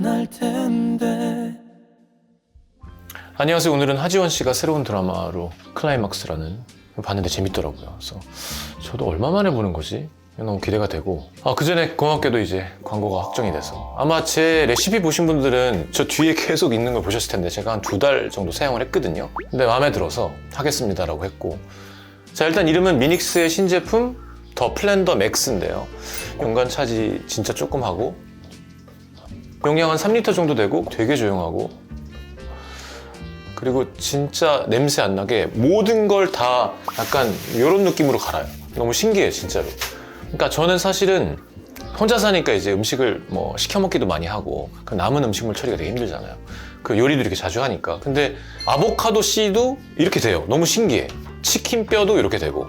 만날 텐데. 안녕하세요. 오늘은 하지원 씨가 새로운 드라마로 클라이막스라는 걸 봤는데 재밌더라고요. 그래서 저도 얼마 만에 보는 거지? 너무 기대가 되고, 그 전에 고맙게도 이제 광고가 확정이 돼서, 아마 제 레시피 보신 분들은 저 뒤에 계속 있는 걸 보셨을 텐데 제가 한 2달 정도 사용을 했거든요. 근데 마음에 들어서 하겠습니다라고 했고, 자, 일단 이름은 미닉스의 신제품 더 플랜더 맥스인데요. 공간 차지 진짜 조금 하고, 용량 한 3리터 정도 되고 되게 조용하고, 그리고 진짜 냄새 안 나게 모든 걸 다 약간 이런 느낌으로 갈아요. 너무 신기해 진짜로. 그러니까 저는 사실은 혼자 사니까 이제 음식을 뭐 시켜 먹기도 많이 하고, 그 남은 음식물 처리가 되게 힘들잖아요. 그 요리도 이렇게 자주 하니까. 근데 아보카도 씨도 이렇게 돼요. 너무 신기해. 치킨 뼈도 이렇게 되고.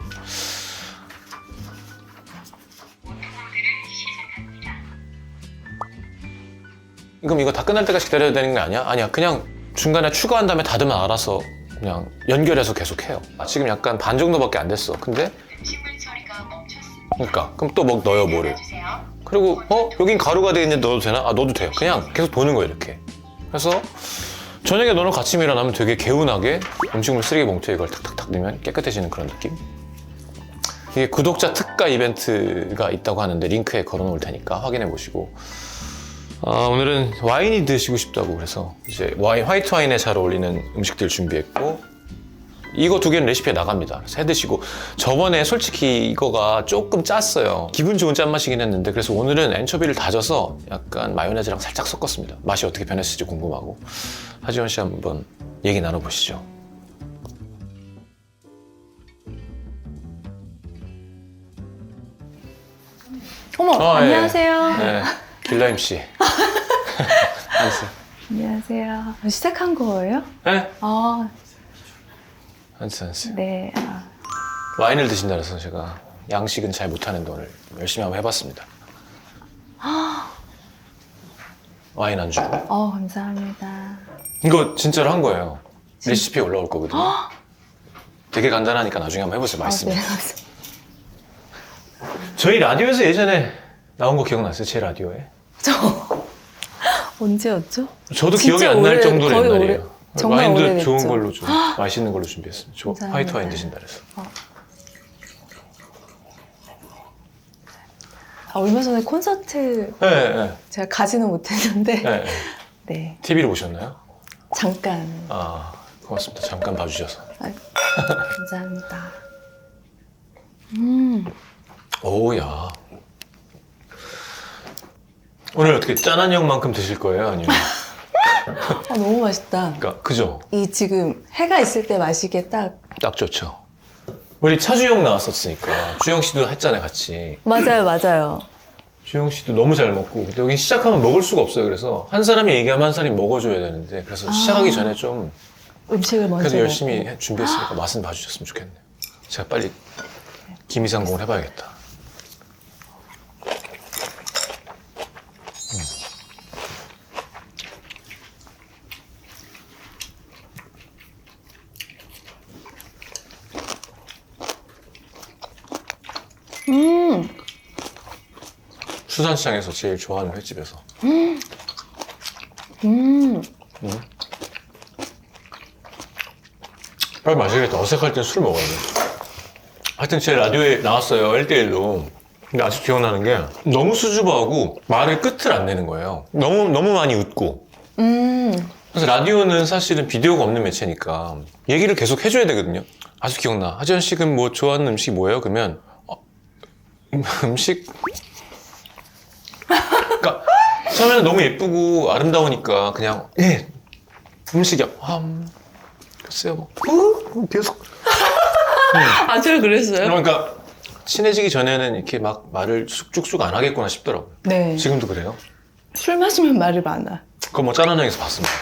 그럼 이거 다 끝날 때까지 기다려야 되는 게 아니야? 아니야. 그냥 중간에 추가한 다음에 닫으면 알아서 그냥 연결해서 계속 해요. 지금 약간 반 정도밖에 안 됐어. 근데 음식물 처리가 멈췄습니다. 그러니까 그럼 또 뭐 넣어요, 뭐를. 그리고 여긴 가루가 되어 있는데 넣어도 되나? 넣어도 돼요. 그냥 계속 도는 거예요, 이렇게. 그래서 저녁에 넣어놓고 아침에 일어나면 되게 개운하게 음식물 쓰레기 봉투에 이걸 탁탁탁 넣으면 깨끗해지는 그런 느낌. 이게 구독자 특가 이벤트가 있다고 하는데 링크에 걸어놓을 테니까 확인해 보시고. 오늘은 와인이 드시고 싶다고 그래서 이제 화이트 와인에 잘 어울리는 음식들 준비했고, 이거 2개는 레시피에 나갑니다. 그래서 해 드시고, 저번에 솔직히 이거가 조금 짰어요. 기분 좋은 짠맛이긴 했는데, 그래서 오늘은 엔초비를 다져서 약간 마요네즈랑 살짝 섞었습니다. 맛이 어떻게 변했을지 궁금하고. 하지원 씨 한번 얘기 나눠보시죠. 어머, 안녕하세요. 네, 길라임 씨. 앉으세요. 안녕하세요. 시작한 거예요? 네? 앉으세요. 네. 와인을 드신다 그래서 제가 양식은 잘 못하는데 오늘 열심히 한번 해봤습니다. 와인 안주. 감사합니다. 이거 진짜로 한 거예요. 레시피에 올라올 거거든요. 되게 간단하니까 나중에 한번 해보세요. 맛있습니다. 네. 저희 라디오에서 예전에 나온 거 기억나세요? 제 라디오에? 언제였죠? 저도 진짜 기억이 안 날 정도로 거의 옛날이에요. 정말 와인도 오래됐죠. 좋은 걸로 좀 맛있는 걸로 준비했습니다. 감사합니다. 화이트 와인 드신다 그래서. 얼마 전에 콘서트 네. 제가 가지는 못했는데 네. 네, TV로 보셨나요? 잠깐. 고맙습니다. 잠깐 봐주셔서. 감사합니다. 오야. 오늘 어떻게 짠한 형만큼 드실 거예요? 아니면? 너무 맛있다. 그러니까 그죠? 이 지금 해가 있을 때 마시기에 딱 딱 좋죠. 우리 차주영 나왔었으니까 주영 씨도 했잖아요, 같이. 맞아요. 주영 씨도 너무 잘 먹고, 근데 여기 시작하면 먹을 수가 없어요. 그래서 한 사람이 얘기하면 한 사람이 먹어줘야 되는데, 그래서 시작하기 전에 좀 음식을 먼저 그래도 열심히 먹고. 준비했으니까 맛은 봐주셨으면 좋겠네요. 제가 빨리 기미상공을 해봐야겠다. 수산시장에서 제일 좋아하는 횟집에서. 빨리 마시겠다. 어색할 땐 술 먹어야 돼. 하여튼 제 라디오에 나왔어요. 1대1로. 근데 아직 기억나는 게 너무 수줍어하고 말을 끝을 안 내는 거예요. 너무 많이 웃고. 그래서 라디오는 사실은 비디오가 없는 매체니까 얘기를 계속 해줘야 되거든요. 아주 기억나. 하지원 씨 그럼 뭐 좋아하는 음식이 뭐예요? 그러면 음식? 그러니까 처음에는 너무 예쁘고 아름다우니까 그냥 음식이요. 글쎄요 뭐 계속. 제가 그랬어요? 그러니까 친해지기 전에는 이렇게 막 말을 쭉쭉 안 하겠구나 싶더라고요. 네. 지금도 그래요? 술 마시면 말이 많아. 그거 뭐 짠한 형에서 봤습니다.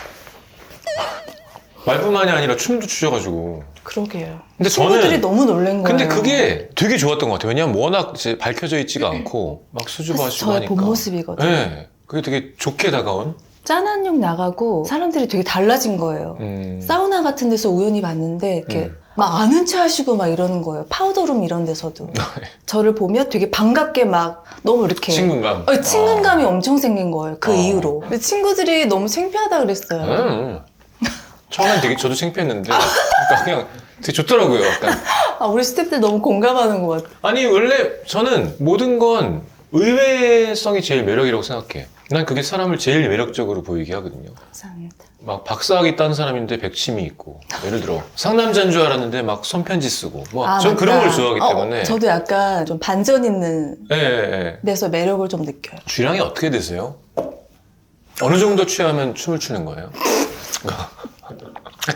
말뿐만이 아니라 춤도 추셔가지고. 그러게요. 근데 친구들이 저는- 너무 놀란 거예요. 근데 그게 되게 좋았던 것 같아요. 왜냐면 워낙 이제 밝혀져 있지가 않고 막 수줍어하시고 저의 하니까. 본 모습이거든요. 네. 그게 되게 좋게 다가온. 짠한 욕 나가고 사람들이 되게 달라진 거예요. 사우나 같은 데서 우연히 봤는데 이렇게 막 아는 체 하시고 막 이러는 거예요. 파우더룸 이런 데서도. 저를 보면 되게 반갑게 막 너무 이렇게 친근감. 친근감이 엄청 생긴 거예요. 그 이후로. 근데 친구들이 너무 창피하다 그랬어요. 처음엔 되게 저도 창피했는데 그러니까 그냥 되게 좋더라고요. 약간. 우리 스태프들 너무 공감하는 것 같아. 아니 원래 저는 모든 건 의외성이 제일 매력이라고 생각해. 난 그게 사람을 제일 매력적으로 보이게 하거든요. 감사합니다. 막 박사학위 딴 사람인데 백치미 있고 예를 들어 상남자인 줄 알았는데 막 손편지 쓰고 뭐 전 그런 걸 좋아하기 때문에 저도 약간 좀 반전 있는 예. 데서 매력을 좀 느껴요. 주량이 어떻게 되세요? 어느 정도 취하면 춤을 추는 거예요?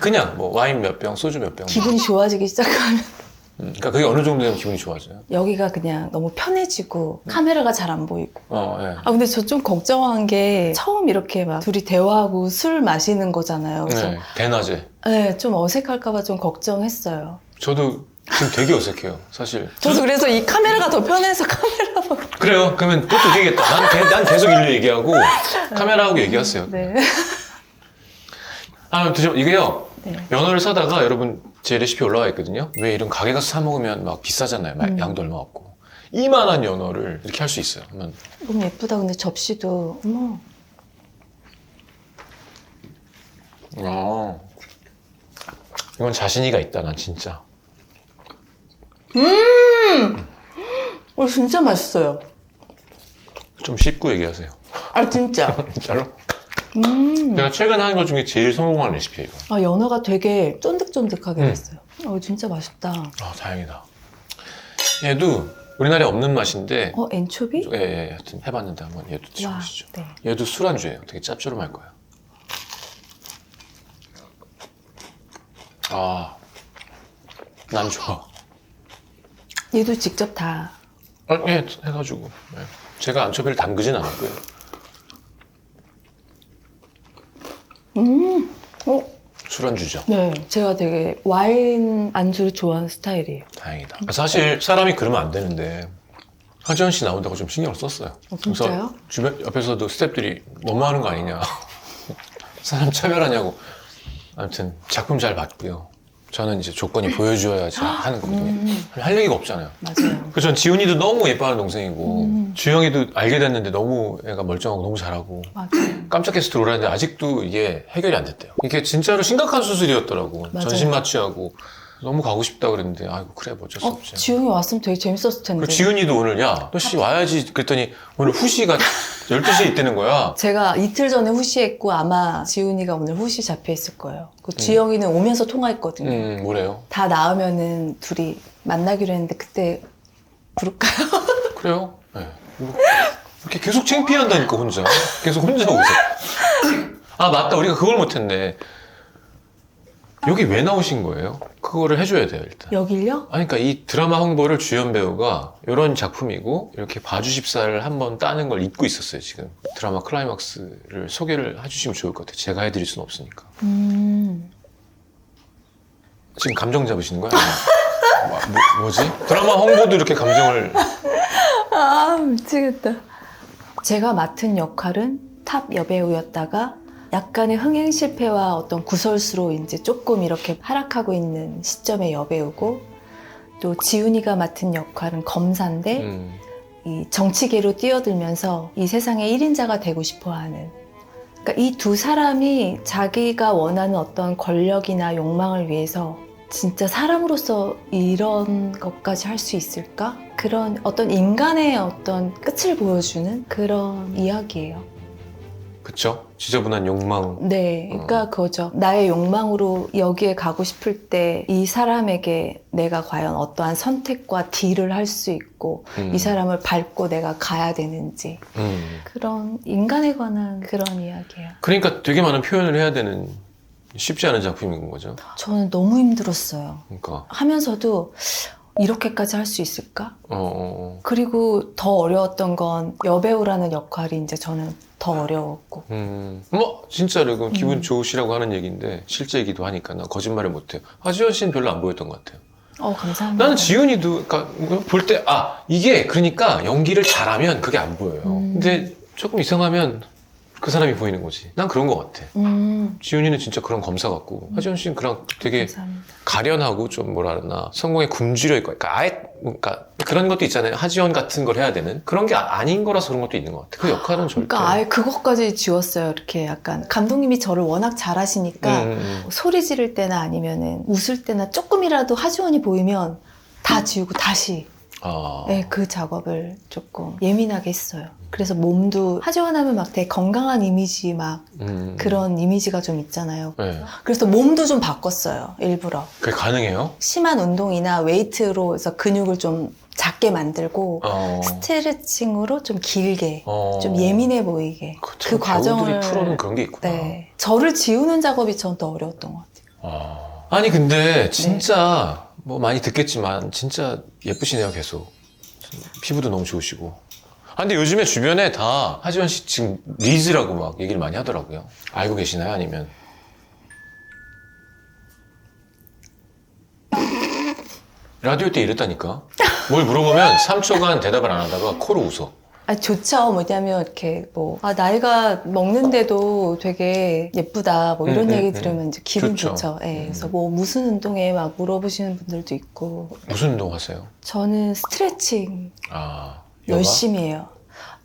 그냥 뭐 와인 몇 병, 소주 몇 병. 기분이 좋아지기 시작하면 그러니까 그게 어느 정도 되면 기분이 좋아져요? 여기가 그냥 너무 편해지고 카메라가 잘 안 보이고. 예. 근데 저 좀 걱정한 게 처음 이렇게 막 둘이 대화하고 술 마시는 거잖아요. 그래서 네, 대낮에. 네, 좀 어색할까봐 좀 걱정했어요. 저도 지금 되게 어색해요, 사실. 저도 그래서 이 카메라가 더 편해서 카메라 보고. 그래요? 그러면 그것도 얘기했다. 난 계속 일로 얘기하고 카메라하고 얘기하세요. 네. 이게요. 네. 연어를 사다가 여러분 제 레시피 올라와 있거든요. 왜 이런 가게 가서 사 먹으면 막 비싸잖아요. 양도 얼마 없고. 이만한 연어를 이렇게 할 수 있어요. 그러면 너무 예쁘다. 근데 접시도 어머. 이건 자신이가 있다. 난 진짜. 진짜 맛있어요. 좀 씹고 얘기하세요. 진짜. 진짜로? 내가 최근에 한 것 중에 제일 성공한 레시피예요, 이거. 연어가 되게 쫀득쫀득하게 됐어요. 진짜 맛있다. 다행이다. 얘도 우리나라에 없는 맛인데 엔초비? 예, 하여튼 해봤는데 한번 얘도 드셔보시죠. 네. 얘도 술안주예요. 되게 짭조름할 거예요. 난 좋아. 얘도 직접 다. 예, 해가지고. 예. 제가 안초비를 담그진 않았고요. 술안주죠. 네. 제가 되게 와인 안주를 좋아하는 스타일이에요. 다행이다. 사실 사람이 그러면 안 되는데 하지원 씨 나온다고 좀 신경을 썼어요. 진짜요? 그래서 주변 옆에서도 스태프들이 너무하는 거 아니냐. 사람 차별하냐고. 아무튼 작품 잘 봤고요. 저는 이제 조건이 보여줘야지 하는 거거든요. 할 얘기가 없잖아요. 맞아요. 그래서 전 지훈이도 너무 예뻐하는 동생이고 주영이도 알게 됐는데 너무 애가 멀쩡하고 너무 잘하고 맞아요. 깜짝 게스트로 오라는데 아직도 이게 해결이 안 됐대요. 이게 진짜로 심각한 수술이었더라고. 맞아요. 전신 마취하고 너무 가고 싶다 그랬는데 아이고 그래 뭐 어쩔 수 없지. 지웅이 왔으면 되게 재밌었을 텐데. 그 지훈이도 오늘 야 너 씨 와야지 그랬더니 오늘 후시가 12시에 있다는 거야. 제가 이틀 전에 후시했고 아마 지훈이가 오늘 후시 잡혀 있을 거예요. 그 지영이는 오면서 통화했거든요. 뭐래요? 다 나으면은 둘이 만나기로 했는데 그때 부를까요? 그래요? 네. 이렇게 계속 창피한다니까 혼자. 계속 혼자 웃어. 맞다 우리가 그걸 못했네. 여기 왜 나오신 거예요? 그거를 해줘야 돼요 일단. 여길요? 그러니까 이 드라마 홍보를 주연 배우가 이런 작품이고 이렇게 봐주십사를 한번 따는 걸 잊고 있었어요 지금. 드라마 클라이막스를 소개를 해주시면 좋을 것 같아요. 제가 해드릴 수는 없으니까. 지금 감정 잡으시는 거야? 뭐지? 드라마 홍보도 이렇게 감정을. 미치겠다. 제가 맡은 역할은 탑 여배우였다가 약간의 흥행 실패와 어떤 구설수로 이제 조금 이렇게 하락하고 있는 시점의 여배우고, 또 지훈이가 맡은 역할은 검사인데 이 정치계로 뛰어들면서 이 세상의 1인자가 되고 싶어하는, 그러니까 이 두 사람이 자기가 원하는 어떤 권력이나 욕망을 위해서 진짜 사람으로서 이런 것까지 할 수 있을까? 그런 어떤 인간의 어떤 끝을 보여주는 그런 이야기예요. 그쵸? 지저분한 욕망. 네, 그러니까 그거죠. 나의 욕망으로 여기에 가고 싶을 때 이 사람에게 내가 과연 어떠한 선택과 딜을 할 수 있고 이 사람을 밟고 내가 가야 되는지 그런 인간에 관한 그런 이야기예요. 그러니까 되게 많은 표현을 해야 되는 쉽지 않은 작품인 거죠. 저는 너무 힘들었어요. 그러니까 하면서도 이렇게까지 할 수 있을까? 그리고 더 어려웠던 건 여배우라는 역할이 이제 저는 더 어려웠고. 뭐 진짜로 이건 기분 좋으시라고 하는 얘기인데 실제이기도 하니까 나 거짓말을 못해요. 하지원 씨는 별로 안 보였던 것 같아요. 감사합니다. 나는 지훈이도 그러니까 볼 때 이게 그러니까 연기를 잘하면 그게 안 보여요. 근데 조금 이상하면 그 사람이 보이는 거지. 난 그런 것 같아. 음. 지훈이는 진짜 그런 검사 같고 하지원 씨는 그냥 되게 감사합니다. 가련하고 좀 뭐라 그러나 성공에 굶주려 있고 그러니까 아예 그러니까 그런 것도 있잖아요. 하지원 같은 걸 해야 되는 그런 게 아닌 거라서 그런 것도 있는 것 같아. 그 역할은 절대. 그러니까 아예 그것까지 지웠어요. 이렇게 약간 감독님이 저를 워낙 잘하시니까 소리 지를 때나 아니면은 웃을 때나 조금이라도 하지원이 보이면 다 지우고 다시 아. 네, 그 작업을 조금 예민하게 했어요. 그래서 몸도 하지원 하면 막 되게 건강한 이미지 막 그런 이미지가 좀 있잖아요. 네. 그래서 몸도 좀 바꿨어요. 일부러. 그게 가능해요? 심한 운동이나 웨이트로 해서 근육을 좀 작게 만들고 어. 스트레칭으로 좀 길게 어. 좀 예민해 보이게 그 과정을 프로는 그런 게 있구나. 네, 저를 지우는 작업이 전 더 어려웠던 것 같아요. 아니 근데 진짜 뭐 많이 듣겠지만 진짜 예쁘시네요 계속. 피부도 너무 좋으시고. 아, 근데 요즘에 주변에 다 하지원 씨 지금 리즈라고 막 얘기를 많이 하더라고요. 알고 계시나요? 아니면? 라디오 때 이랬다니까. 뭘 물어보면 3초간 대답을 안 하다가 코로 웃어. 아, 좋죠. 뭐냐면 이렇게 뭐 나이가 먹는데도 되게 예쁘다 뭐 이런 얘기 들으면 이제 기분 좋죠. 좋죠. 예, 그래서 뭐 무슨 운동에 막 물어보시는 분들도 있고 무슨 운동 하세요? 저는 스트레칭 아, 요가? 열심히 해요.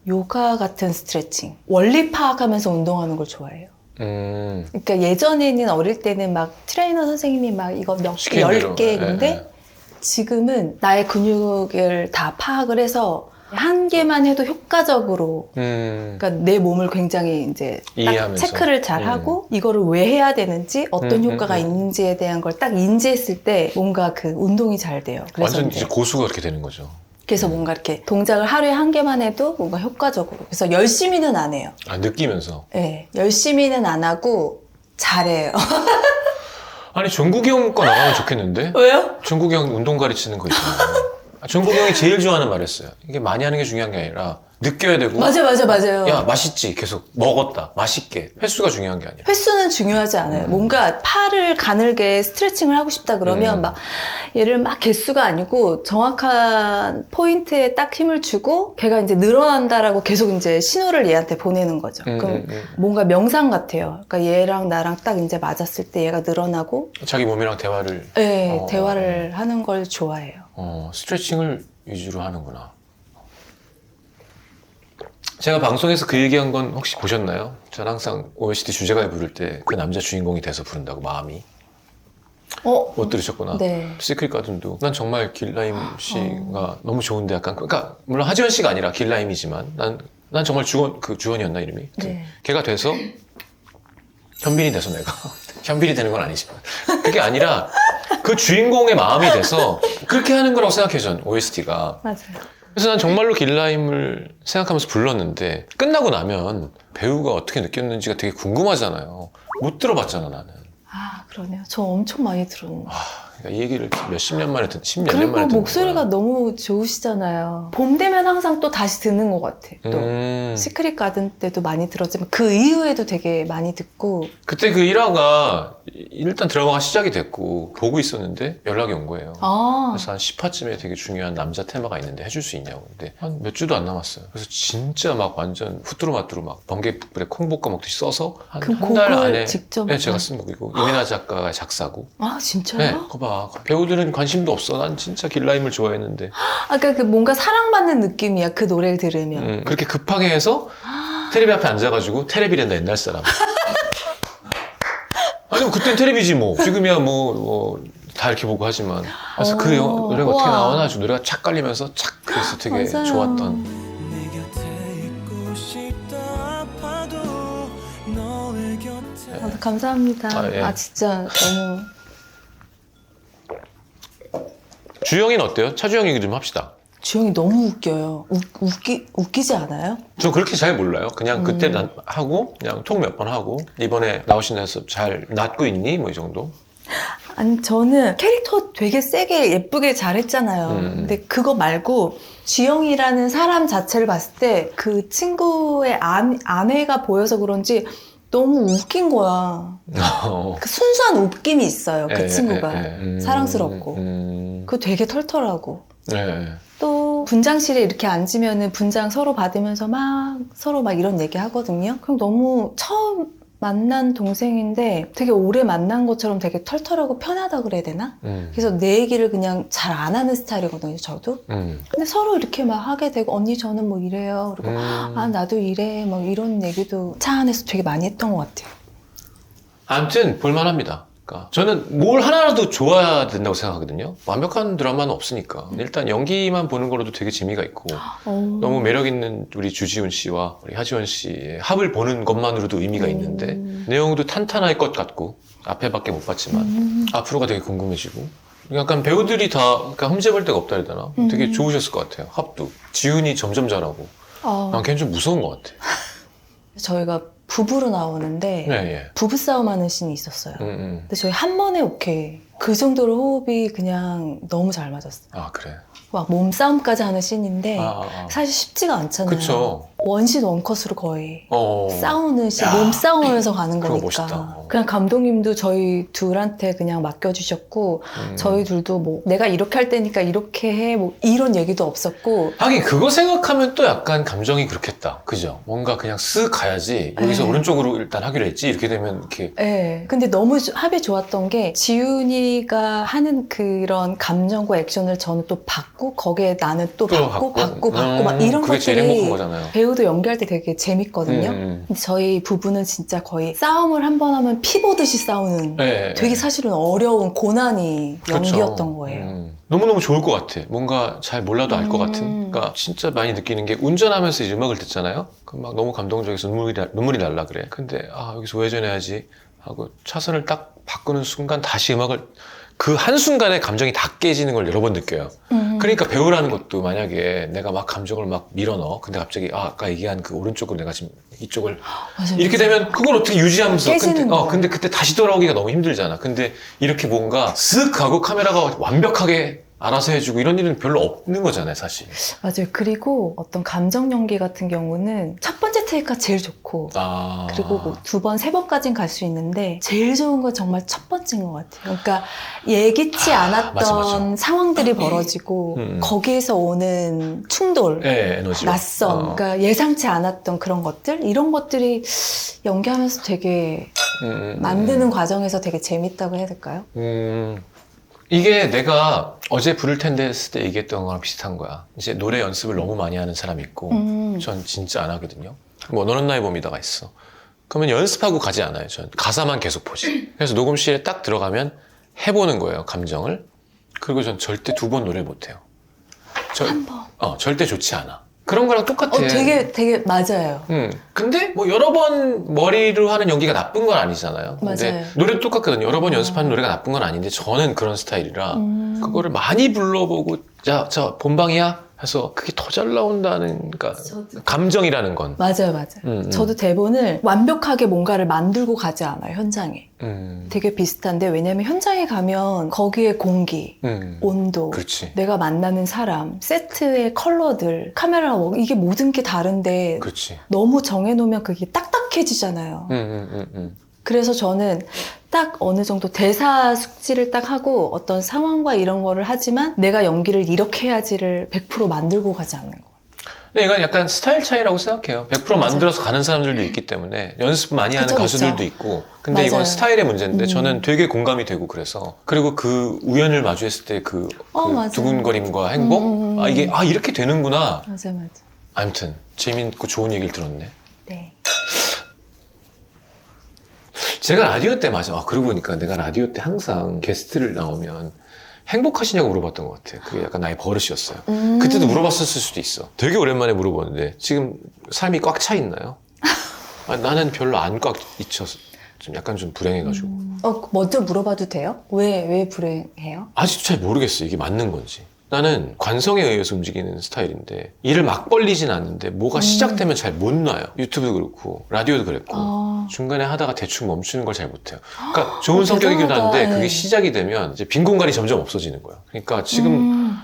요가 같은 스트레칭. 원리 파악하면서 운동하는 걸 좋아해요. 그러니까 예전에는 어릴 때는 막 트레이너 선생님이 막 이거 몇 개, 시키는 대로. 10개 근데 지금은 나의 근육을 다 파악을 해서 한 개만 해도 효과적으로 그러니까 내 몸을 굉장히 이제 딱 이해하면서. 체크를 잘 하고 이거를 왜 해야 되는지 어떤 효과가 있는지에 대한 걸 딱 인지했을 때 뭔가 그 운동이 잘 돼요. 그래서 완전 이제 고수가 그렇게 되는 거죠. 그래서 뭔가 이렇게 동작을 하루에 한 개만 해도 뭔가 효과적으로. 그래서 열심히는 안 해요. 아, 느끼면서. 네, 열심히는 안 하고 잘해요. 아니, 종국이 형 거 나가면 좋겠는데? 왜요? 종국이 형 운동 가르치는 거 있잖아요. 종국이 형이 제일 좋아하는 말했어요. 이게 많이 하는 게 중요한 게 아니라 느껴야 되고. 맞아요. 야, 맛있지. 계속 먹었다. 맛있게. 횟수가 중요한 게 아니라. 횟수는 중요하지 않아요. 뭔가 팔을 가늘게 스트레칭을 하고 싶다 그러면 막 얘를 막 개수가 아니고 정확한 포인트에 딱 힘을 주고 걔가 이제 늘어난다라고 계속 이제 신호를 얘한테 보내는 거죠. 그럼 뭔가 명상 같아요. 그러니까 얘랑 나랑 딱 이제 맞았을 때 얘가 늘어나고 자기 몸이랑 대화를. 네, 대화를 하는 걸 좋아해요. 스트레칭을 위주로 하는구나. 제가 방송에서 그 얘기한 건 혹시 보셨나요? 전 항상 OST 주제가에 부를 때 그 남자 주인공이 돼서 부른다고 마음이. 못 들으셨구나. 네. 시크릿 가든도 난 정말 길라임 씨가 너무 좋은데 약간 그러니까 물론 하지원 씨가 아니라 길라임이지만 난 정말 주원이었나 이름이. 네. 걔가 돼서 현빈이 돼서 내가 현빈이 되는 건 아니지만 그게 아니라 그 주인공의 마음이 돼서 그렇게 하는 거라고 생각해 전 OST가. 맞아요. 그래서 난 정말로 길라임을 생각하면서 불렀는데 끝나고 나면 배우가 어떻게 느꼈는지가 되게 궁금하잖아요. 못 들어봤잖아 나는. 아, 그러네요. 저 엄청 많이 들었는데. 그러니까 이 얘기를 몇십 년 만에 십몇 년 그리고 만에 듣는 목소리가 거야. 너무 좋으시잖아요. 봄 되면 항상 또 다시 듣는 것 같아. 또 음. 시크릿 가든 때도 많이 들었지만 그 이후에도 되게 많이 듣고. 그때 그 1화가 일단 드라마가 시작이 됐고 보고 있었는데 연락이 온 거예요. 아, 그래서 한 10화쯤에 되게 중요한 남자 테마가 있는데 해줄 수 있냐고. 근데 한 몇 주도 안 남았어요. 그래서 진짜 막 완전 후뚜루마뚜루 막 번개불에 콩 볶아 먹듯이 써서 한 그 달 곡을 안에 직접. 네, 제가 쓴 곡이고 이민아 작가가 작사고. 아, 진짜요? 네, 그거 봐. 배우들은 관심도 없어. 난 진짜 길라임을 좋아했는데. 아까 그 뭔가 사랑받는 느낌이야. 그 노래를 들으면. 그렇게 급하게 해서 테레비 앞에 앉아가지고 테레비랜다 옛날 사람. 아니 뭐 그땐 테레비지 뭐. 지금이야 뭐 다 이렇게 보고 하지만. 그래서 그 노래가 어떻게 우와. 나오나 아주 노래가 착 깔리면서 착 그래서 되게 맞아요. 좋았던. 내 곁에 있고 싶다 아파도 너의 곁에 아, 감사합니다. 아, 예. 진짜 너무. 주영이는 어때요? 차주영 얘기 좀 합시다. 주영이 너무 웃겨요. 웃기지 않아요? 저 그렇게 잘 몰라요. 그냥 그때 난 하고 그냥 톡 몇 번 하고 이번에 나오신다해서 잘 낫고 있니? 뭐 이 정도. 아니, 저는 캐릭터 되게 세게 예쁘게 잘했잖아요. 근데 그거 말고 주영이라는 사람 자체를 봤을 때 그 친구의 아내가 보여서 그런지 너무 웃긴 거야. 그 순수한 웃김이 있어요. 그 친구가. 사랑스럽고. 그거 되게 털털하고. 네. 또 하고 분장실에 이렇게 앉으면은 분장 서로 받으면서 막 서로 막 이런 얘기 하거든요. 그럼 너무 처음 만난 동생인데 되게 오래 만난 것처럼 되게 털털하고 편하다 그래야 되나? 그래서 내 얘기를 그냥 잘 안 하는 스타일이거든요, 저도. 근데 서로 이렇게 막 하게 되고, 언니 저는 뭐 이래요. 그리고 아, 나도 이래. 막 이런 얘기도 차 안에서 되게 많이 했던 것 같아요. 아무튼 볼만합니다. 그러니까 저는 뭘 하나라도 좋아야 된다고 생각하거든요. 완벽한 드라마는 없으니까. 일단 연기만 보는 거로도 되게 재미가 있고 너무 매력 있는 우리 주지훈 씨와 우리 하지원 씨의 합을 보는 것만으로도 의미가 있는데 내용도 탄탄할 것 같고 앞에밖에 못 봤지만 앞으로가 되게 궁금해지고 약간 배우들이 다 그러니까 흠집을 데가 없다 해야 되나? 되게 좋으셨을 것 같아요. 합도. 지훈이 점점 잘하고 난 걔는 좀 무서운 것 같아. 저희가 부부로 나오는데 네, 예. 부부싸움 하는 씬이 있었어요. 근데 저희 한 번에 오케이. 그 정도로 호흡이 그냥 너무 잘 맞았어요. 아 그래. 막 몸싸움까지 하는 씬인데 사실 쉽지가 않잖아요. 그쵸. 원샷 원컷으로 거의 싸우는 씬, 야, 몸싸움하면서 가는 그거 거니까. 멋있다. 그냥 감독님도 저희 둘한테 그냥 맡겨주셨고 저희 둘도 뭐 내가 이렇게 할 테니까 이렇게 해 뭐 이런 얘기도 없었고. 하긴 그거 생각하면 또 약간 감정이 그렇겠다. 그죠? 뭔가 그냥 쓱 가야지 여기서 네. 오른쪽으로 일단 하기로 했지 이렇게 되면 이렇게 네. 근데 너무 합이 좋았던 게 지훈이가 하는 그런 감정과 액션을 저는 또 받고 거기에 나는 또 받고 막 이런 그게 제일 행복한 것들이 거잖아요. 배우도 연기할 때 되게 재밌거든요. 근데 저희 부부는 진짜 거의 싸움을 한 번 하면 피 보듯이 싸우는 네, 되게 네. 사실은 어려운 고난이 연기였던 거예요. 너무너무 좋을 것 같아. 뭔가 잘 몰라도 알 것 같은. 그러니까 진짜 많이 느끼는 게 운전하면서 이제 음악을 듣잖아요. 그럼 막 너무 감동적이어서 눈물이 날라 그래. 근데 아 여기서 우회전해야지 하고 차선을 딱 바꾸는 순간 다시 음악을 그 한순간에 감정이 다 깨지는 걸 여러 번 느껴요. 그러니까 배우라는 것도 만약에 내가 막 감정을 막 밀어넣어. 근데 갑자기 아까 얘기한 그 오른쪽으로 내가 지금 이쪽을 맞아요. 이렇게 되면 그걸 어떻게 유지하면서 깨지는 거예요. 근데 그때 다시 돌아오기가 너무 힘들잖아. 근데 이렇게 뭔가 쓱 가고 카메라가 완벽하게 알아서 해주고 이런 일은 별로 없는 거잖아요, 사실. 맞아요. 그리고 어떤 감정 연기 같은 경우는 첫 번째 테이크가 제일 좋고 그리고 뭐 두 번, 세 번까지는 갈 수 있는데 제일 좋은 건 정말 첫 번째인 것 같아요. 그러니까 예기치 않았던 맞아. 상황들이 벌어지고 거기에서 오는 충돌, 네, 에너지. 낯선, 그러니까 예상치 않았던 그런 것들 이런 것들이 연기하면서 되게 만드는 과정에서 되게 재밌다고 해야 될까요? 이게 내가 어제 부를 텐데 했을 때 얘기했던 거랑 비슷한 거야. 이제 노래 연습을 너무 많이 하는 사람이 있고 전 진짜 안 하거든요. 뭐 너는 나의 봄이다가 있어. 그러면 연습하고 가지 않아요. 전 가사만 계속 보지. 그래서 녹음실에 딱 들어가면 해보는 거예요, 감정을. 그리고 전 절대 두 번 노래를 못해요. 한 번. 절대 좋지 않아. 그런 거랑 똑같아. 되게 맞아요. 근데 뭐 여러 번 머리로 하는 연기가 나쁜 건 아니잖아요. 근데 맞아요. 노래도 똑같거든요. 여러 번 연습하는 노래가 나쁜 건 아닌데 저는 그런 스타일이라 그거를 많이 불러보고 자 본방이야 해서 그게 더 잘 나온다는 그러니까 감정이라는 건 맞아요. 저도 대본을 완벽하게 뭔가를 만들고 가지 않아요, 현장에. 되게 비슷한데 왜냐면 현장에 가면 거기에 공기, 온도, 그렇지. 내가 만나는 사람, 세트의 컬러들, 카메라 이게 모든 게 다른데 그렇지. 너무 정해놓으면 그게 딱딱해지잖아요. 그래서 저는 딱 어느 정도 대사 숙지를 딱 하고 어떤 상황과 이런 거를 하지만 내가 연기를 이렇게 해야지를 100% 만들고 가지 않는 거예요. 근데 이건 약간 스타일 차이라고 생각해요. 100% 만들어서 가는 사람들도 있기 때문에 연습 많이 하는 가수들도 있고 근데 이건 맞아요. 스타일의 문제인데 저는 되게 공감이 되고 그래서 그리고 그 우연을 마주했을 때 그 맞아요. 두근거림과 행복 이게 이렇게 되는구나. 맞아. 아무튼 재밌고 좋은 얘기를 들었네. 네. 제가 라디오 때 그러고 보니까 내가 라디오 때 항상 게스트를 나오면 행복하시냐고 물어봤던 것 같아요. 그게 약간 나의 버릇이었어요. 그때도 물어봤었을 수도 있어. 되게 오랜만에 물어보는데 지금 삶이 꽉 차 있나요? 나는 별로 안 꽉 있어서 좀 약간 좀 불행해가지고. 먼저 물어봐도 돼요? 왜 불행해요? 아직도 잘 모르겠어요. 이게 맞는 건지. 나는 관성에 의해서 움직이는 스타일인데 일을 막 벌리진 않는데 뭐가 시작되면 잘 못 놔요. 유튜브도 그렇고 라디오도 그랬고 중간에 하다가 대충 멈추는 걸 잘 못해요. 그러니까 좋은 성격이기도 대단하다. 한데 그게 네. 시작이 되면 이제 빈 공간이 점점 없어지는 거야. 그러니까 지금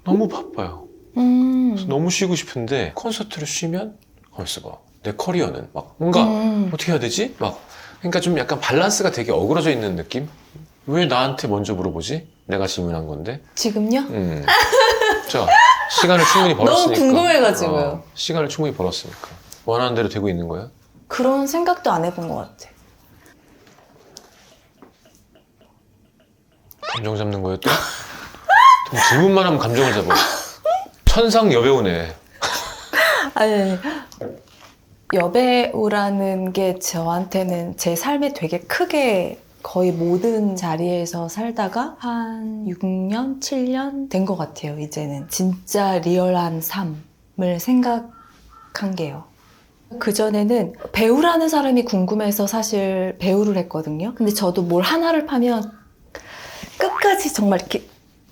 너무 바빠요. 그래서 너무 쉬고 싶은데 콘서트를 쉬면 가만있어 봐. 내 커리어는 막 뭔가 어떻게 해야 되지? 막 그러니까 좀 약간 밸런스가 되게 어그러져 있는 느낌? 왜 나한테 먼저 물어보지? 내가 질문한 건데. 지금요? 자, 시간을 충분히 벌었으니까. 너무 궁금해가지고요. 시간을 충분히 벌었으니까. 원하는 대로 되고 있는 거야? 그런 생각도 안 해본 것 같아. 감정 잡는 거예요 또? 또 질문만 하면 감정을 잡아. 천상 여배우네. 아니, 여배우라는 게 저한테는 제 삶에 되게 크게 거의 모든 자리에서 살다가 한 6년, 7년 된 것 같아요, 이제는. 진짜 리얼한 삶을 생각한 게요. 그전에는 배우라는 사람이 궁금해서 사실 배우를 했거든요. 근데 저도 뭘 하나를 파면 끝까지 정말 이렇게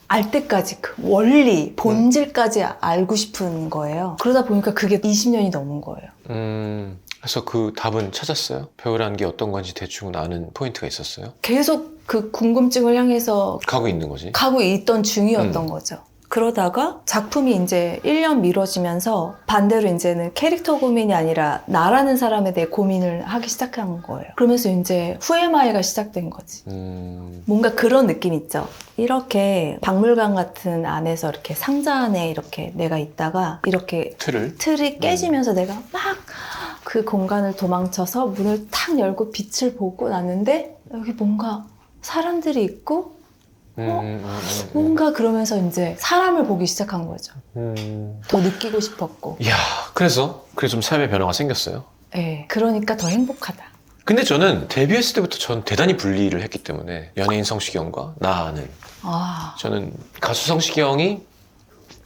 알 때까지 그 원리, 본질까지 알고 싶은 거예요. 그러다 보니까 그게 20년이 넘은 거예요. 그래서 그 답은 찾았어요? 배우라는 게 어떤 건지 대충 아는 포인트가 있었어요? 계속 그 궁금증을 향해서 가고 있는 거지? 가고 있던 중이었던 거죠. 그러다가 작품이 이제 1년 미뤄지면서 반대로 이제는 캐릭터 고민이 아니라 나라는 사람에 대해 고민을 하기 시작한 거예요. 그러면서 이제 후회마이가 시작된 거지. 뭔가 그런 느낌 있죠. 이렇게 박물관 같은 안에서 이렇게 상자 안에 이렇게 내가 있다가 이렇게 틀이 깨지면서 내가 막 그 공간을 도망쳐서 문을 탁 열고 빛을 보고 났는데 여기 뭔가 사람들이 있고 뭔가 그러면서 이제 사람을 보기 시작한 거죠. 더 느끼고 싶었고. 이야, 그래서 좀 삶의 변화가 생겼어요? 네, 그러니까 더 행복하다. 근데 저는 데뷔했을 때부터 전 대단히 분리를 했기 때문에 연예인 성시경과 나는 저는 가수 성시경이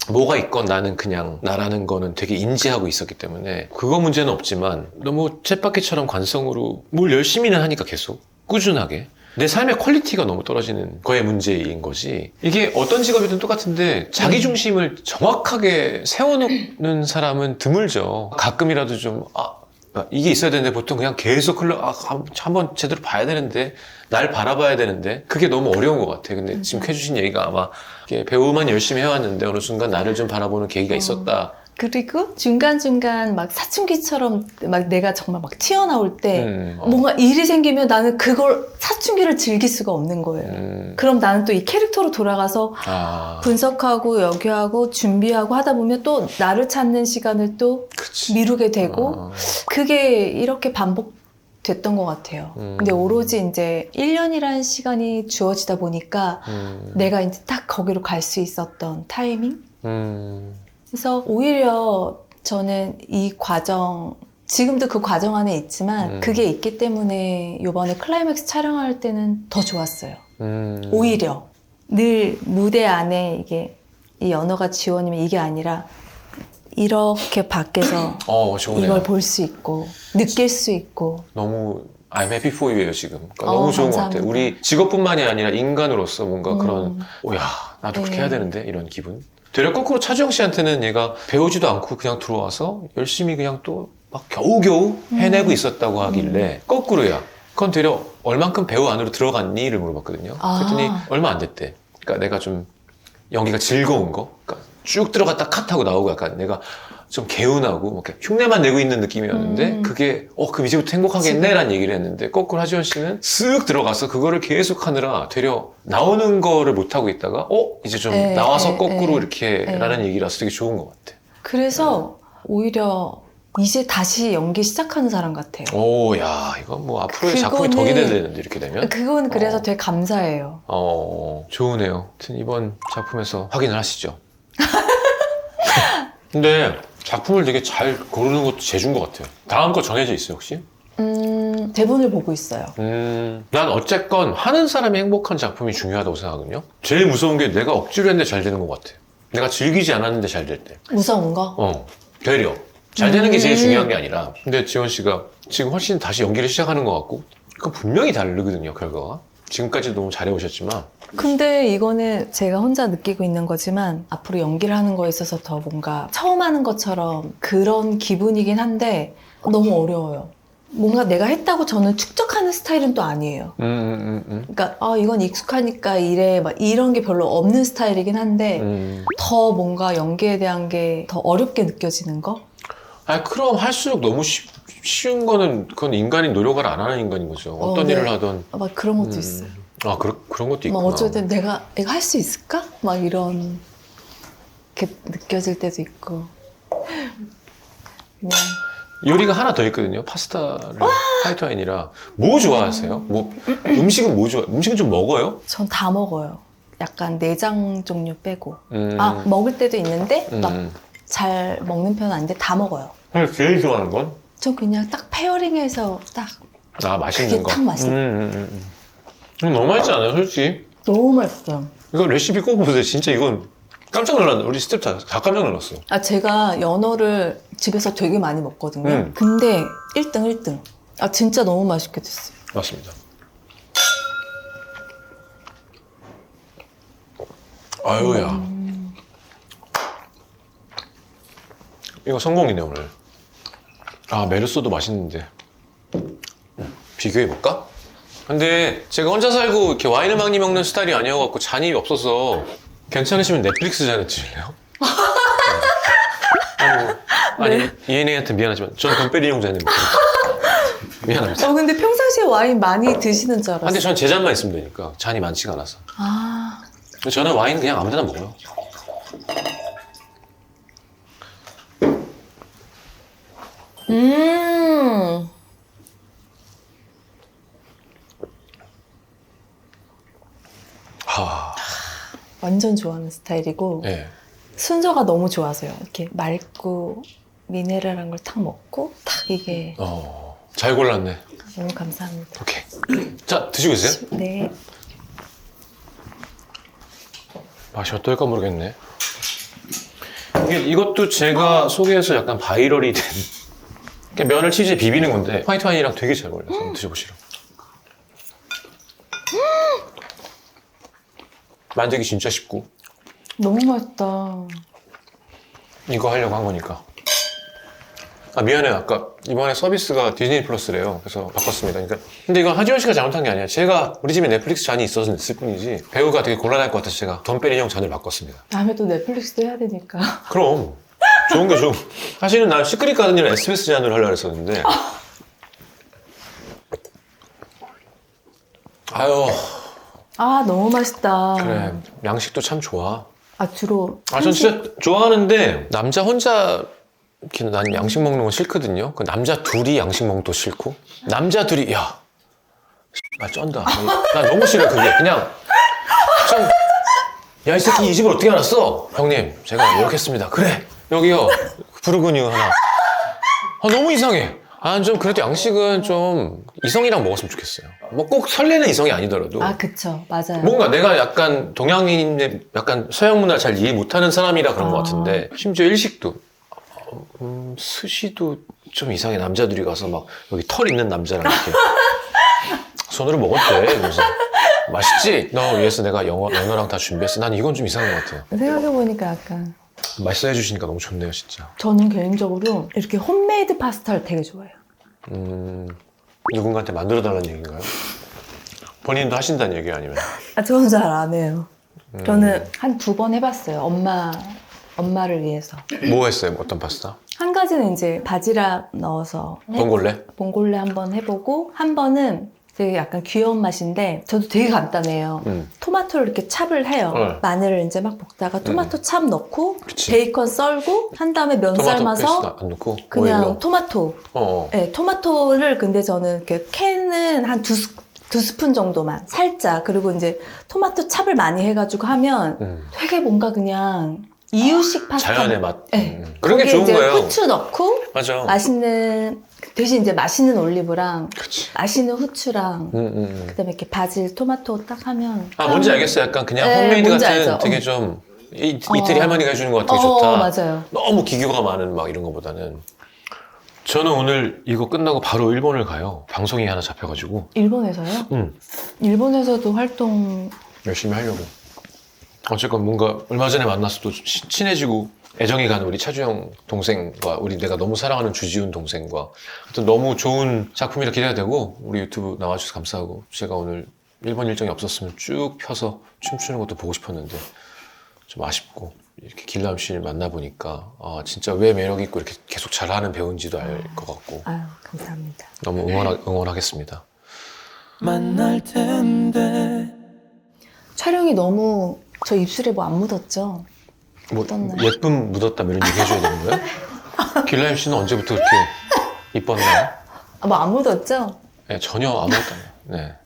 뭐가 있건 나는 그냥 나라는 거는 되게 인지하고 있었기 때문에 그거 문제는 없지만 너무 쳇바퀴처럼 관성으로 뭘 열심히는 하니까 계속 꾸준하게 내 삶의 퀄리티가 너무 떨어지는 거의 문제인 거지. 이게 어떤 직업이든 똑같은데 자기 중심을 정확하게 세워놓는 사람은 드물죠. 가끔이라도 좀 이게 있어야 되는데 보통 그냥 계속 한번 제대로 봐야 되는데 날 바라봐야 되는데 그게 너무 어려운 것 같아. 근데 지금 해주신 얘기가 아마 배우만 열심히 해왔는데 어느 순간 나를 좀 바라보는 계기가 있었다. 그리고 중간중간 막 사춘기처럼 막 내가 정말 막 튀어나올 때 뭔가 일이 생기면 나는 그걸 사춘기를 즐길 수가 없는 거예요. 그럼 나는 또 이 캐릭터로 돌아가서 분석하고 여기하고 준비하고 하다 보면 또 나를 찾는 시간을 또 미루게 되고 그게 이렇게 반복됐던 것 같아요. 근데 오로지 이제 1년이라는 시간이 주어지다 보니까 내가 이제 딱 거기로 갈 수 있었던 타이밍? 그래서 오히려 저는 이 과정, 지금도 그 과정 안에 있지만 그게 있기 때문에 이번에 클라이맥스 촬영할 때는 더 좋았어요. 오히려 늘 무대 안에 이게 이 언어가 지원이면 이게 아니라 이렇게 밖에서 이걸 볼 수 있고 느낄 수 있고 너무 I'm happy for you예요 지금. 그러니까 너무 좋은 감사합니다. 것 같아요. 우리 직업뿐만이 아니라 인간으로서 뭔가 그런 오야 나도 그렇게 해야 되는데 이런 기분. 되려 거꾸로 차주영 씨한테는 얘가 배우지도 않고 그냥 들어와서 열심히 그냥 또 막 겨우겨우 해내고 있었다고 하길래 거꾸로야. 그건 되려 얼만큼 배우 안으로 들어갔니?를 물어봤거든요. 그랬더니 얼마 안 됐대. 그러니까 내가 좀 연기가 즐거운 거, 그러니까 쭉 들어갔다 컷하고 나오고 약간 내가 좀 개운하고 뭐 흉내만 내고 있는 느낌이었는데 그게 그럼 이제부터 행복하겠네 라는 얘기를 했는데 거꾸로 하지원 씨는 쓱 들어가서 그거를 계속 하느라 되려 나오는 거를 못하고 있다가 이제 좀 나와서 거꾸로 이렇게 라는 얘기라서 되게 좋은 것 같아. 그래서 오히려 이제 다시 연기 시작하는 사람 같아요. 야 이건 뭐 앞으로의 작품이 더 기대되는데 이렇게 되면? 그건 그래서 되게 감사해요. 좋으네요. 아무튼 이번 작품에서 확인을 하시죠. 근데 작품을 되게 잘 고르는 것도 재주인 것 같아요. 다음 거 정해져 있어요 혹시? 대본을 보고 있어요. 난 어쨌건 하는 사람이 행복한 작품이 중요하다고 생각하거든요. 제일 무서운 게 내가 억지로 했는데 잘 되는 것 같아. 내가 즐기지 않았는데 잘 될 때. 무서운 거? 되려. 잘 되는 게 제일 중요한 게 아니라. 근데 지원 씨가 지금 훨씬 다시 연기를 시작하는 것 같고 그건 분명히 다르거든요 결과가. 지금까지 너무 잘해오셨지만 근데 이거는 제가 혼자 느끼고 있는 거지만 앞으로 연기를 하는 거에 있어서 더 뭔가 처음 하는 것처럼 그런 기분이긴 한데 너무 어려워요. 뭔가 내가 했다고 저는 축적하는 스타일은 또 아니에요. 그러니까 이건 익숙하니까 이래 막 이런 게 별로 없는 스타일이긴 한데 더 뭔가 연기에 대한 게 더 어렵게 느껴지는 거? 그럼 할수록 너무 쉬운 거는 그건 인간이 노력을 안 하는 인간인 거죠. 어떤 일을 하든. 막 그런 것도 있어요. 그런 것도 있구나. 막 어쩔 땐 내가 할 수 있을까? 막 이런 이렇게 느껴질 때도 있고 그냥 요리가 하나 더 있거든요. 파스타를 화이트 와인이라. 뭐 좋아하세요? 뭐 음식은 뭐 좋아? 음식은 좀 먹어요? 전 다 먹어요. 약간 내장 종류 빼고. 음. 아 먹을 때도 있는데 막 음. 잘 먹는 편은 아닌데 다 먹어요. 근데 제일 좋아하는 건? 전 그냥 딱 페어링해서 딱 아, 맛있는 그게 거. 딱 맛있어요. 너무 맛있지 않아요, 솔직히? 너무 맛있어요. 이거 레시피 꼭 보세요. 진짜 이건 깜짝 놀랐네. 우리 스텝 다 깜짝 놀랐어. 아 제가 연어를 집에서 되게 많이 먹거든요. 근데 1등. 아 진짜 너무 맛있게 됐어요. 맞습니다. 아유야. 이거 성공이네 오늘. 아 메르소도 맛있는데 비교해볼까? 근데 제가 혼자 살고 이렇게 와인을 많이 먹는 스타일이 아니어갖고 잔이 없어서 괜찮으시면 넷플릭스 잔을 드실래요? 아니 이은혜한테 미안하지만 저는 돈페리뇽 잔을 먹어요. 미안합니다. 근데 평상시에 와인 많이 드시는 줄 알았어요. 근데 저는 제 잔만 있으면 되니까 잔이 많지가 않아서. 아 근데 저는 와인 그냥 아무데나 먹어요. 하, 완전 좋아하는 스타일이고 예. 순서가 너무 좋아서요. 이렇게 맑고 미네랄한 걸 탁 먹고 탁 이게 잘 골랐네. 너무 감사합니다. 오케이. 자, 드시고 계세요? 네. 맛이 어떨까 모르겠네. 이것도 제가 소개해서 약간 바이럴이 된 그냥 면을 치즈에 비비는 건데 화이트 와인이랑 되게 잘 어울려서 한번 드셔보시죠. 만들기 진짜 쉽고 너무 맛있다. 이거 하려고 한 거니까. 아 미안해요. 아까 이번에 서비스가 디즈니 플러스래요. 그래서 바꿨습니다. 그러니까 근데 이건 하지원 씨가 잘못한 게 아니야. 제가 우리 집에 넷플릭스 잔이 있어서 냈을 뿐이지 배우가 되게 곤란할 것 같아서 제가 돈페리뇽 잔을 바꿨습니다. 다음에 또 넷플릭스도 해야 되니까. 그럼 좋은 게 좀. 사실은 난 시크릿 가든이랑 SBS 잔으로 하려고 했었는데 아유 아 너무 맛있다. 그래 양식도 참 좋아. 아 주로 아 전 진짜 좋아하는데 남자 혼자 이렇게 난 양식 먹는 건 싫거든요. 그 남자 둘이 양식 먹는 것도 싫고 남자 둘이 야 쩐다. 나 너무 싫어 그게 그냥 참 야 이 새끼 이 집을 어떻게 알았어? 형님 제가 이렇게 했습니다. 그래 여기요 부르근유 하나. 아 너무 이상해. 아 좀 그래도 양식은 좀 이성이랑 먹었으면 좋겠어요. 뭐 꼭 설레는 이성이 아니더라도 아 그쵸 맞아요. 뭔가 내가 약간 동양인의 약간 서양 문화를 잘 이해 못하는 사람이라 그런 것 같은데 심지어 일식도 스시도 좀 이상해. 남자들이 가서 막 여기 털 있는 남자랑 이렇게 손으로 먹었대. 그래서 맛있지? 너 위해서 내가 연어랑 다 준비했어. 난 이건 좀 이상한 것 같아요. 생각해보니까 약간 맛있어 해주시니까 너무 좋네요 진짜. 저는 개인적으로 이렇게 홈메이드 파스타를 되게 좋아해요. 누군가한테 만들어달라는 얘기인가요? 본인도 하신다는 얘기 아니면? 아 저는 잘 안 해요. 저는 한 2번 해봤어요. 엄마를 위해서. 뭐 했어요? 어떤 파스타? 한 가지는 이제 바지락 넣어서 봉골레? 봉골레 한번 해보고 한 번은 되게 약간 귀여운 맛인데 저도 되게 간단해요. 토마토를 이렇게 찹을 해요. 마늘을 이제 막 볶다가 토마토 찹 넣고 그치. 베이컨 썰고 한 다음에 면 토마토 삶아서 페이스트 안 넣고? 그냥 오일로? 토마토. 네, 토마토를 근데 저는 이렇게 캔은 한 두 스푼 정도만 살짝. 그리고 이제 토마토 찹을 많이 해가지고 하면 되게 뭔가 그냥 이유식 파스타. 자연의 맛. 네. 그런 게 거기에 좋은 이제 거예요. 후추 넣고 맞아. 맛있는 대신 이제 맛있는 올리브랑 그치. 맛있는 후추랑 그다음에 이렇게 바질 토마토 딱 하면 아 뭔지 알겠어요. 약간 그냥 네, 홈메이드 뭔지 같은 알죠? 되게 좀 이태리 할머니가 해주는 것 같은 게 좋다. 맞아요. 너무 기교가 많은 막 이런 거보다는. 저는 오늘 이거 끝나고 바로 일본을 가요. 방송이 하나 잡혀가지고. 일본에서요? 일본에서도 활동 열심히 하려고. 어쨌건 뭔가 얼마 전에 만나서 또 친해지고 애정이 가는 우리 차주영 동생과 우리 내가 너무 사랑하는 주지훈 동생과 하여튼 너무 좋은 작품이라 기대가 되고 우리 유튜브 나와주셔서 감사하고 제가 오늘 일본 일정이 없었으면 쭉 펴서 춤추는 것도 보고 싶었는데 좀 아쉽고 이렇게 길람 씨를 만나보니까 아 진짜 왜 매력 있고 이렇게 계속 잘하는 배우인지도 알 것 같고 아유 감사합니다. 너무 응원하겠습니다. 만날 텐데 촬영이 너무 저 입술에 뭐 안 묻었죠? 뭐 어떻나요? 예쁨 묻었다 이런 얘기 해줘야 되는 거야? 길라임 씨는 언제부터 그렇게 이뻤나요? 뭐 안 묻었죠? 네, 전혀 아무것도 아니에요. 네.